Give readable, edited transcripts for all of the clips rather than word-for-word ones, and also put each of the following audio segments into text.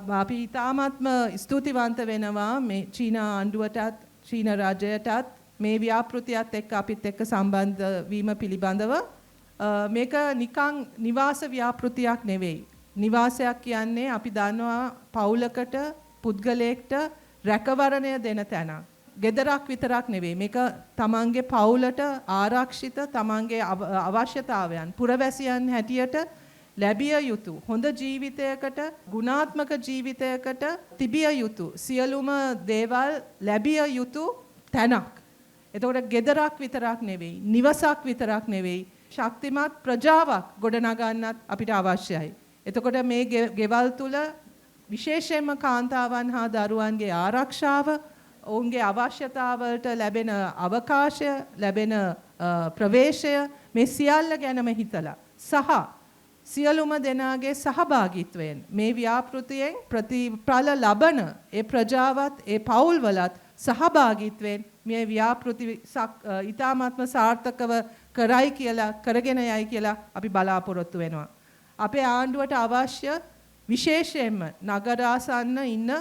අපි ඉතාමත්ම ස්තුතිවන්ත වෙනවා මේ චීන ආණ්ඩුවටත් චීන රජයටත් මේ ව්‍යාපෘතියත් එක්ක අපිත් එක්ක සම්බන්ධ වීම පිළිබඳව මේක නිකන් නිවාස ව්‍යාපෘතියක් නෙවෙයි. නිවාසයක් කියන්නේ අපි දන්නවා පවුලකට පුද්ගලයෙක්ට රැකවරණය දෙන තැනක්. ගෙදරක් විතරක් නෙවෙයි. මේක තමන්ගේ පවුලට ආරක්ෂිත තමන්ගේ අවශ්‍යතාවයන් පුරවැසියන් හැටියට ලැබිය යුතු හොඳ ජීවිතයකට ගුණාත්මක ජීවිතයකට තිබිය යුතු සියලුම දේවල් ලැබිය යුතු තැනක්. එතකොට ගෙදරක් විතරක් නෙවෙයි, නිවසක් විතරක් නෙවෙයි, ශක්තිමත් ප්‍රජාවක් ගොඩනගන්නත් අපිට අවශ්‍යයි. එතකොට මේ ගෙවල් තුල විශේෂයෙන්ම කාන්තාවන් හා දරුවන්ගේ ආරක්ෂාව, ඔවුන්ගේ අවශ්‍යතාවලට ලැබෙන අවකාශය, ලැබෙන ප්‍රවේශය මේ සියල්ල ගැනම හිතලා සහ සියලුම දෙනාගේ සහභාගීත්වයෙන් මේ ව්‍යාපෘතියෙන් ප්‍රතිඵල ලබන ඒ ප්‍රජාවත් ඒ පවුල්වලත් සහභාගීත්වයෙන් මේ ව්‍යාපෘති ඉතාමත්ම සාර්ථකව කරයි කියලා කරගෙන යයි කියලා අපි බලාපොරොත්තු වෙනවා. අපේ ආණ්ඩුවට අවශ්‍ය විශේෂයෙන්ම නගරාසන්න ඉන්න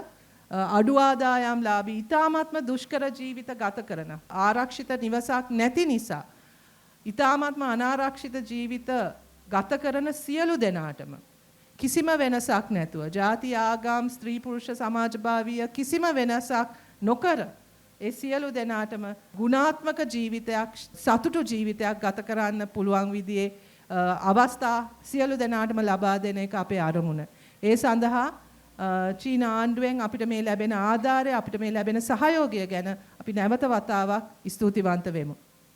අඩු ආදායම්ලාභී ඉතාමත්ම දුෂ්කර ජීවිත ගත කරන ආරක්ෂිත නිවසක් නැති නිසා ඉතාමත්ම අනාරක්ෂිත ජීවිත ගත කරන සියලු දෙනාටම කිසිම වෙනසක් නැතුව ජාති ආගම් ස්ත්‍රී පුරුෂ සමාජභාවීය කිසිම වෙනසක් නොකර ඒ සියලු දෙනාටම ගුණාත්මක ජීවිතයක් සතුටු ජීවිතයක් ගත කරන්න පුළුවන් විදිහේ අවස්ථා සියලු දෙනාටම ලබා දෙන එක අපේ අරමුණ. ඒ සඳහා චීන ආණ්ඩුවෙන් අපිට මේ ලැබෙන ආධාරය අපිට මේ ලැබෙන සහයෝගය ගැන අපි නැවත වතාවක් ස්තුතිවන්ත වෙමු.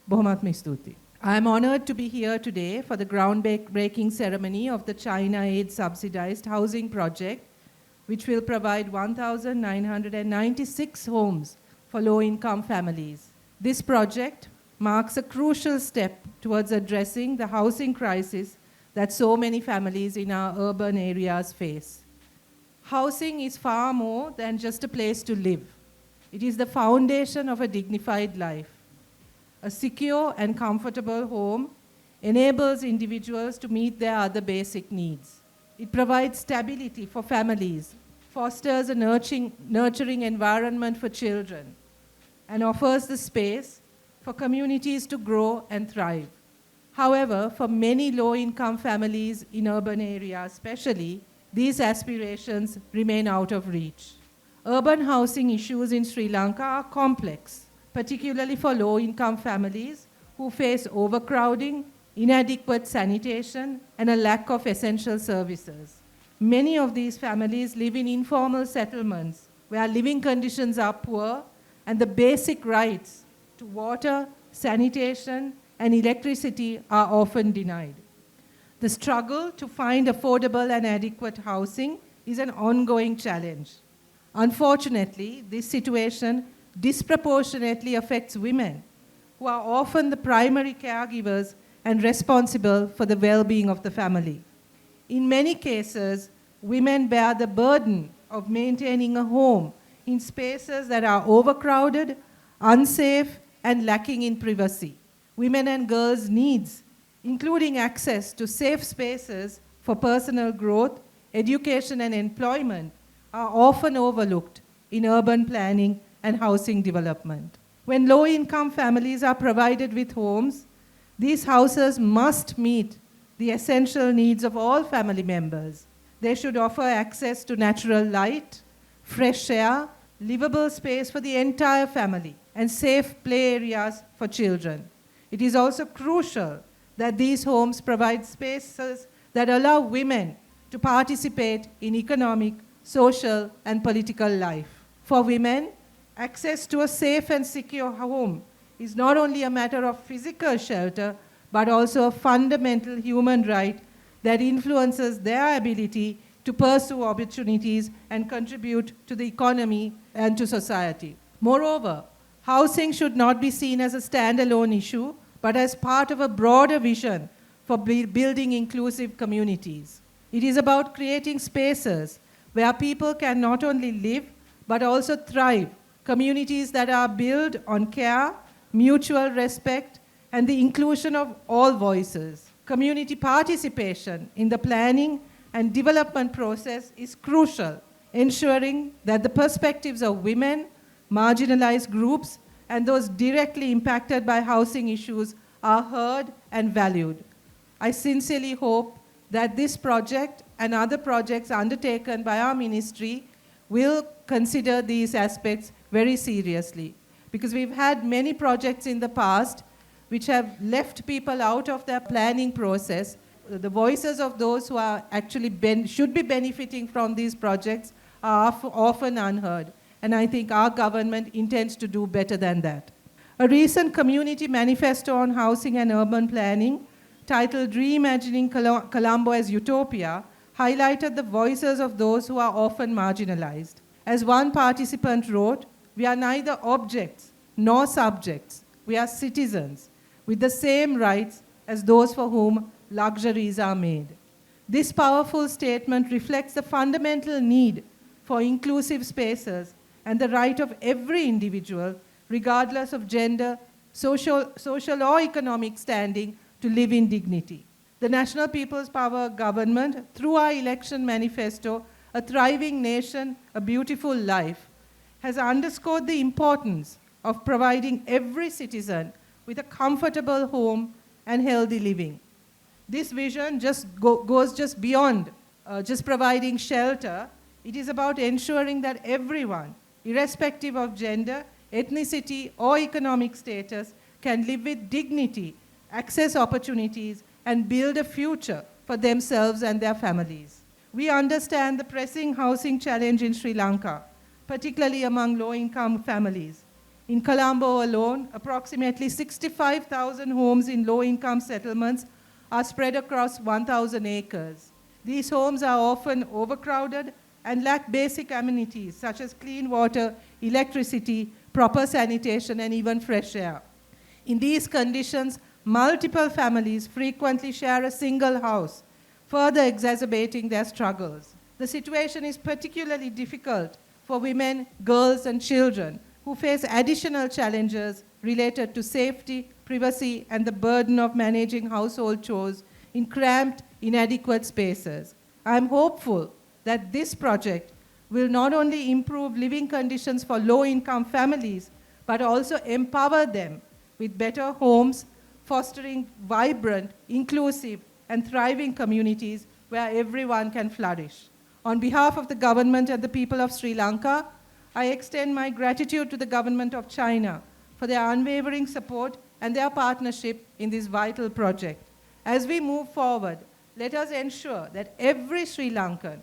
බොහොමත්ම ස්තුතියි. I am honored to be here today for the groundbreaking ceremony of the China Aid subsidized housing project, which will provide 1,996 homes for low-income families. This project marks a crucial step towards addressing the housing crisis that so many families in our urban areas face. Housing is far more than just a place to live. It is the foundation of a dignified life. A secure and comfortable home enables individuals to meet their other basic needs. It provides stability for families, fosters a nurturing environment for children, and offers the space for communities to grow and thrive. However, for many low-income families in urban areas especially, these aspirations remain out of reach. Urban housing issues in Sri Lanka are complex, particularly for low-income families who face overcrowding, inadequate sanitation, and a lack of essential services. Many of these families live in informal settlements where living conditions are poor and the basic rights to water, sanitation, and electricity are often denied. The struggle to find affordable and adequate housing is an ongoing challenge. Unfortunately, this situation disproportionately affects women, who are often the primary caregivers and responsible for the well-being of the family. In many cases, women bear the burden of maintaining a home in spaces that are overcrowded, unsafe, and lacking in privacy. Women and girls' needs, including access to safe spaces for personal growth, education, and employment, are often overlooked in urban planning and housing development. When low-income families are provided with homes, these houses must meet the essential needs of all family members. They should offer access to natural light, fresh air, livable space for the entire family, and safe play areas for children. It is also crucial that these homes provide spaces that allow women to participate in economic, social, and political life. For women, access to a safe and secure home is not only a matter of physical shelter, but also a fundamental human right that influences their ability to pursue opportunities and contribute to the economy and to society. Moreover, housing should not be seen as a standalone issue, but as part of a broader vision for building inclusive communities. It is about creating spaces where people can not only live, but also thrive, communities that are built on care, mutual respect, and the inclusion of all voices. Community participation in the planning and development process is crucial, ensuring that the perspectives of women, marginalized groups, and those directly impacted by housing issues are heard and valued. I sincerely hope that this project and other projects undertaken by our ministry will consider these aspects very seriously. Because we've had many projects in the past which have left people out of their planning process. The voices of those who are actually should be benefiting from these projects are often unheard. And I think our government intends to do better than that. A recent community manifesto on housing and urban planning, titled Reimagining Colombo as Utopia, highlighted the voices of those who are often marginalized. As one participant wrote, "We are neither objects nor subjects. We are citizens with the same rights as those for whom luxuries are made." This powerful statement reflects the fundamental need for inclusive spaces and the right of every individual, regardless of gender, social or economic standing, to live in dignity. The National People's Power government, through our election manifesto, A Thriving Nation, A Beautiful Life, has underscored the importance of providing every citizen with a comfortable home and healthy living. This vision goes just beyond just providing shelter. It is about ensuring that everyone, irrespective of gender, ethnicity, or economic status, can live with dignity, access opportunities, and build a future for themselves and their families. We understand the pressing housing challenge in Sri Lanka, particularly among low-income families. In Colombo alone, approximately 65,000 homes in low-income settlements are spread across 1,000 acres. These homes are often overcrowded and lack basic amenities such as clean water, electricity, proper sanitation, and even fresh air. In these conditions, multiple families frequently share a single house, further exacerbating their struggles. The situation is particularly difficult for women, girls, and children who face additional challenges related to safety, privacy, and the burden of managing household chores in cramped, inadequate spaces. I am hopeful that this project will not only improve living conditions for low-income families, but also empower them with better homes, fostering vibrant, inclusive, and thriving communities where everyone can flourish. On behalf of the government and the people of Sri Lanka, I extend my gratitude to the government of China for their unwavering support and their partnership in this vital project. As we move forward, let us ensure that every Sri Lankan,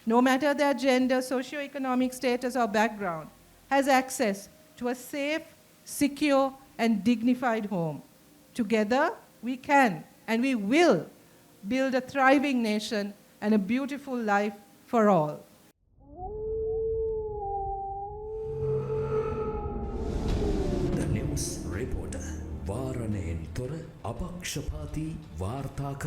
no matter their gender, socioeconomic status, or background, has access to a safe, secure, and dignified home. Together, we can and we will build a thriving nation and a beautiful life for all. The News Reporter. වාරණයෙන් තොර අපක්ෂපාතී වාර්තාකරණය